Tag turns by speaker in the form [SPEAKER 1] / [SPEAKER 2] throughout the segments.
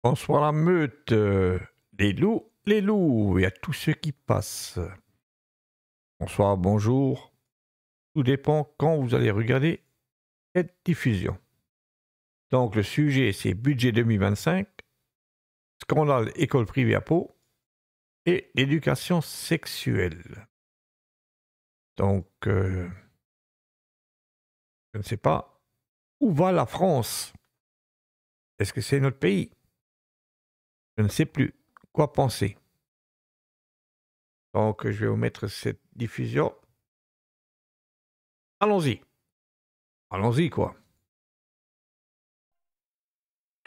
[SPEAKER 1] Bonsoir la meute, les loups, et à tous ceux qui passent. Bonsoir, bonjour. Tout dépend quand vous allez regarder cette diffusion. Donc le sujet c'est budget 2025, scandale école privée à Pau et l'éducation sexuelle. Donc je ne sais pas où va la France. Est-ce que c'est notre pays? Je ne sais plus quoi penser. Donc je vais vous mettre cette diffusion. Allons-y. Allons-y quoi.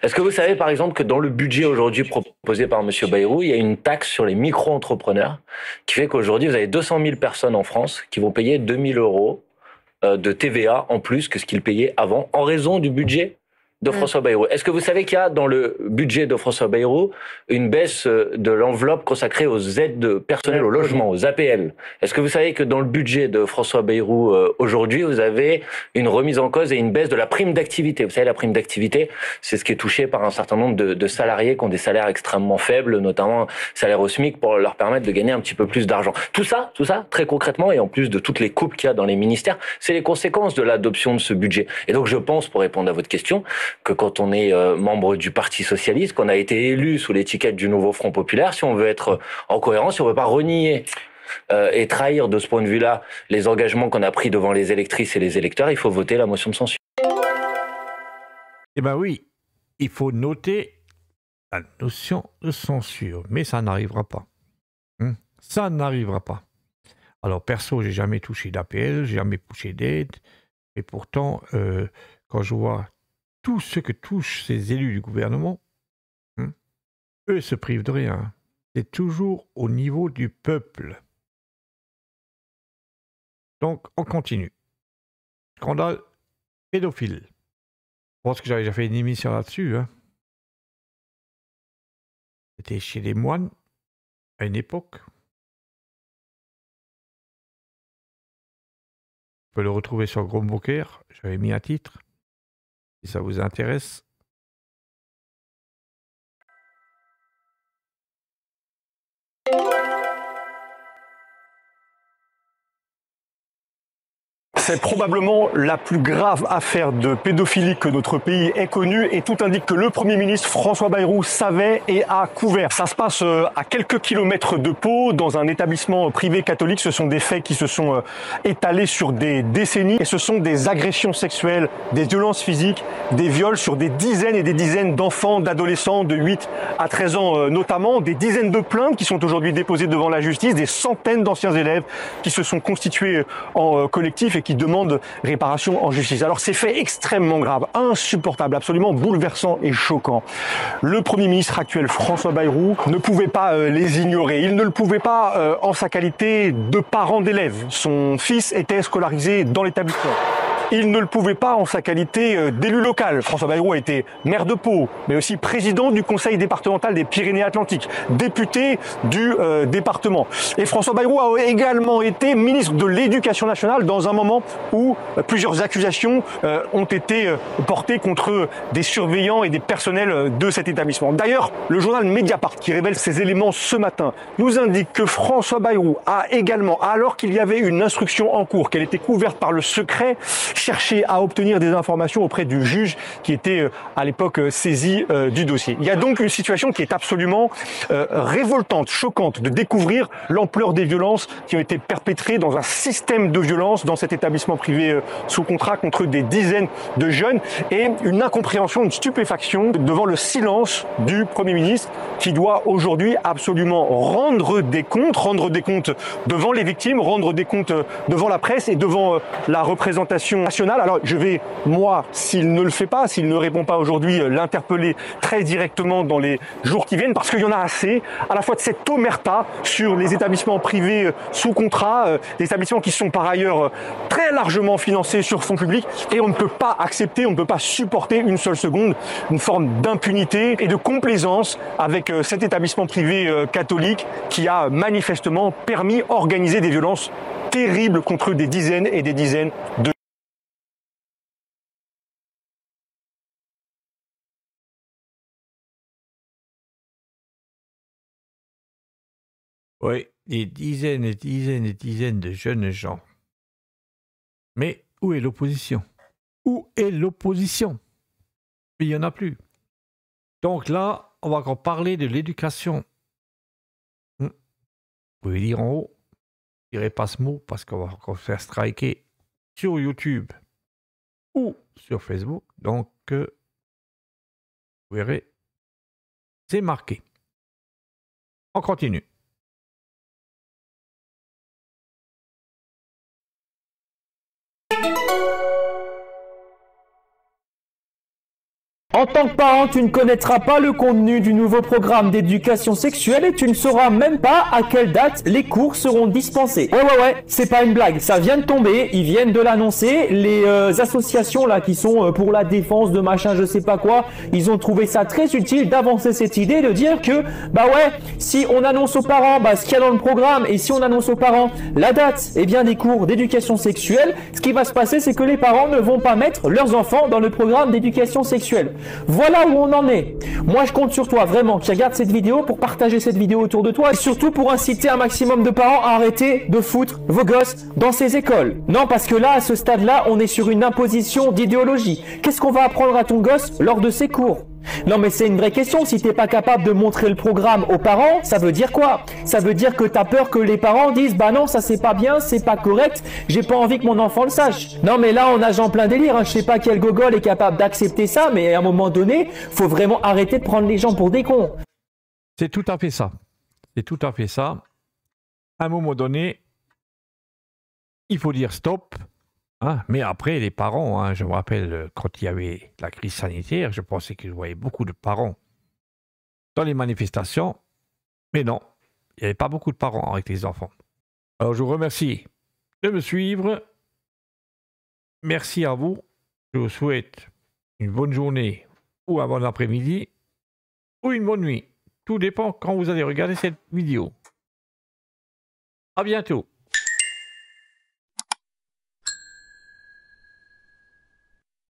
[SPEAKER 2] Est-ce que vous savez, par exemple, que dans le budget aujourd'hui proposé par M. Bayrou, il y a une taxe sur les micro-entrepreneurs qui fait qu'aujourd'hui, vous avez 200 000 personnes en France qui vont payer 2 000 euros de TVA en plus que ce qu'ils payaient avant en raison du budget de François Bayrou. Est-ce que vous savez qu'il y a dans le budget de François Bayrou une baisse de l'enveloppe consacrée aux aides personnelles au logement, aux APL? Est-ce que vous savez que dans le budget de François Bayrou aujourd'hui, vous avez une remise en cause et une baisse de la prime d'activité? Vous savez, la prime d'activité, c'est ce qui est touché par un certain nombre de salariés qui ont des salaires extrêmement faibles, notamment salaire au SMIC, pour leur permettre de gagner un petit peu plus d'argent. Tout ça, très concrètement, et en plus de toutes les coupes qu'il y a dans les ministères, c'est les conséquences de l'adoption de ce budget. Et donc, je pense, pour répondre à votre question, que quand on est membre du Parti Socialiste, qu'on a été élu sous l'étiquette du nouveau Front Populaire, si on veut être en cohérence, si on ne veut pas renier et trahir de ce point de vue-là les engagements qu'on a pris devant les électrices et les électeurs, il faut voter la motion de censure.
[SPEAKER 1] Eh bien oui, il faut noter la notion de censure, mais ça n'arrivera pas. Ça n'arrivera pas. Alors perso, j'ai jamais touché d'APL, j'ai jamais touché d'aide, et pourtant, quand je vois tout ce que touchent ces élus du gouvernement, eux se privent de rien. C'est toujours au niveau du peuple. Donc, on continue. Scandale pédophile. Je pense que j'avais déjà fait une émission là-dessus. C'était chez les moines, à une époque. On peut le retrouver sur Gromboker. J'avais mis un titre. Si ça vous intéresse.
[SPEAKER 3] C'est probablement la plus grave affaire de pédophilie que notre pays ait connue et tout indique que le Premier ministre François Bayrou savait et a couvert. Ça se passe à quelques kilomètres de Pau, dans un établissement privé catholique. Ce sont des faits qui se sont étalés sur des décennies et ce sont des agressions sexuelles, des violences physiques, des viols sur des dizaines et des dizaines d'enfants, d'adolescents de 8 à 13 ans notamment, des dizaines de plaintes qui sont aujourd'hui déposées devant la justice, des centaines d'anciens élèves qui se sont constitués en collectif et qui demandent réparation en justice. Alors ces faits extrêmement graves, insupportables, absolument bouleversants et choquants. Le Premier ministre actuel François Bayrou ne pouvait pas les ignorer. Il ne le pouvait pas en sa qualité de parent d'élève. Son fils était scolarisé dans l'établissement. Il ne le pouvait pas en sa qualité d'élu local. François Bayrou a été maire de Pau, mais aussi président du conseil départemental des Pyrénées-Atlantiques, député du département. Et François Bayrou a également été ministre de l'Éducation nationale dans un moment où plusieurs accusations ont été portées contre des surveillants et des personnels de cet établissement. D'ailleurs, le journal Mediapart, qui révèle ces éléments ce matin, nous indique que François Bayrou a également, alors qu'il y avait une instruction en cours, qu'elle était couverte par le secret, chercher à obtenir des informations auprès du juge qui était à l'époque saisi du dossier. Il y a donc une situation qui est absolument révoltante, choquante, de découvrir l'ampleur des violences qui ont été perpétrées dans un système de violence dans cet établissement privé sous contrat contre des dizaines de jeunes et une incompréhension, une stupéfaction devant le silence du Premier ministre qui doit aujourd'hui absolument rendre des comptes devant les victimes, rendre des comptes devant la presse et devant la représentation nationale. Alors je vais, moi, s'il ne le fait pas, s'il ne répond pas aujourd'hui, l'interpeller très directement dans les jours qui viennent, parce qu'il y en a assez, à la fois de cette omerta sur les établissements privés sous contrat, des établissements qui sont par ailleurs très largement financés sur fonds publics, et on ne peut pas accepter, on ne peut pas supporter une seule seconde une forme d'impunité et de complaisance avec cet établissement privé catholique qui a manifestement permis d'organiser des violences terribles contre des dizaines et des dizaines de
[SPEAKER 1] Oui, des dizaines et dizaines et dizaines de jeunes gens. Mais où est l'opposition? Où est l'opposition? Il n'y en a plus. Donc là, on va encore parler de l'éducation. Vous pouvez dire en haut, je ne dirai pas ce mot parce qu'on va encore faire striker sur YouTube ou sur Facebook. Donc, vous verrez, c'est marqué. On continue.
[SPEAKER 4] En tant que parent, tu ne connaîtras pas le contenu du nouveau programme d'éducation sexuelle et tu ne sauras même pas à quelle date les cours seront dispensés. Ouais, c'est pas une blague, ça vient de tomber, ils viennent de l'annoncer. Les associations là qui sont pour la défense de machin je sais pas quoi, ils ont trouvé ça très utile d'avancer cette idée, de dire que si on annonce aux parents ce qu'il y a dans le programme et si on annonce aux parents la date des cours d'éducation sexuelle, ce qui va se passer c'est que les parents ne vont pas mettre leurs enfants dans le programme d'éducation sexuelle. Voilà où on en est. Moi, je compte sur toi, vraiment, qui regarde cette vidéo pour partager cette vidéo autour de toi et surtout pour inciter un maximum de parents à arrêter de foutre vos gosses dans ces écoles. Non, parce que là, à ce stade-là, on est sur une imposition d'idéologie. Qu'est-ce qu'on va apprendre à ton gosse lors de ses cours ? Non mais c'est une vraie question, si t'es pas capable de montrer le programme aux parents, ça veut dire quoi? Ça veut dire que t'as peur que les parents disent bah non ça c'est pas bien, c'est pas correct, j'ai pas envie que mon enfant le sache. Non mais là on nage en plein délire, je sais pas quel gogol est capable d'accepter ça, mais à un moment donné, faut vraiment arrêter de prendre les gens pour des cons.
[SPEAKER 1] C'est tout à fait ça. C'est tout à fait ça. À un moment donné, il faut dire stop. Mais après, les parents, je me rappelle quand il y avait la crise sanitaire, je pensais que je voyais beaucoup de parents dans les manifestations, mais non, il n'y avait pas beaucoup de parents avec les enfants. Alors je vous remercie de me suivre. Merci à vous. Je vous souhaite une bonne journée ou un bon après-midi ou une bonne nuit. Tout dépend quand vous allez regarder cette vidéo. À bientôt.